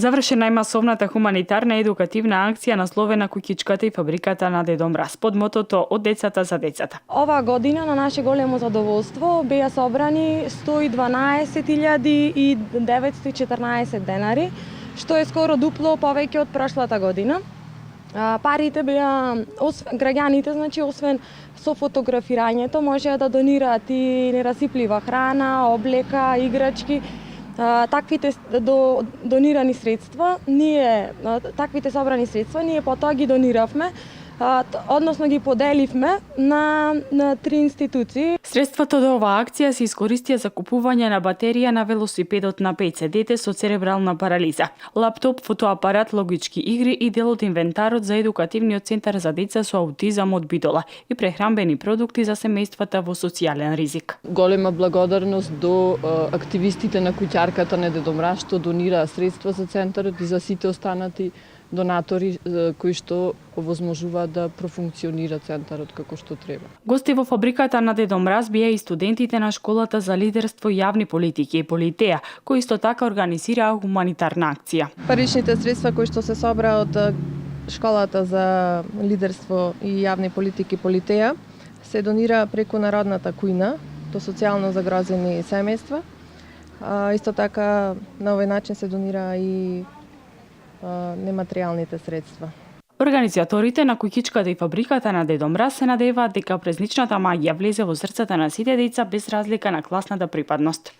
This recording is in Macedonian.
Завршена е масовната хуманитарна едукативна акција насловена Куќичката и фабриката на Дедо Мраз под мотото од децата за децата. Оваа година на наше големо задоволство беа собрани 112.914 денари, што е скоро дупло повеќе од прошлата година. Парите беа граѓаните, освен со фотографирањето, можеа да донираат и нерасиплива храна, облека, играчки. Таквите донирани средства, таквите собрани средства, ние потоа ги дониравме, односно ги поделивме на 3 институции. Средствата од оваа акција се искористија за купување на батерија на велосипедот на Пејце, дете со церебрална парализа, лаптоп, фотоапарат, логички игри и дел од инвентарот за едукативниот центар за деца со аутизам од Бидола и прехранбени продукти за семејствата во социјален ризик. Голема благодарност до активистите на куќарката на Дедо Мраз што донираа средства за центарот и за сите останати донатори кои што овозможуваат да профункционира центарот како што треба. Гости во фабриката на Дедо Мраз беа и студентите на школата за лидерство и јавни политики Политеја, кои исто така организираа хуманитарна акција. Паричните средства кои што се собра од школата за лидерство и јавни политики Политеја се донира преку народната кујна до социјално загрозени семејства. Исто така на овој начин се донира и нематеријалните средства. Организаторите на Куќичката и фабриката на Дедо Мраз се надеваат дека празничната маѓија влезе во срцата на сите деца без разлика на класната припадност.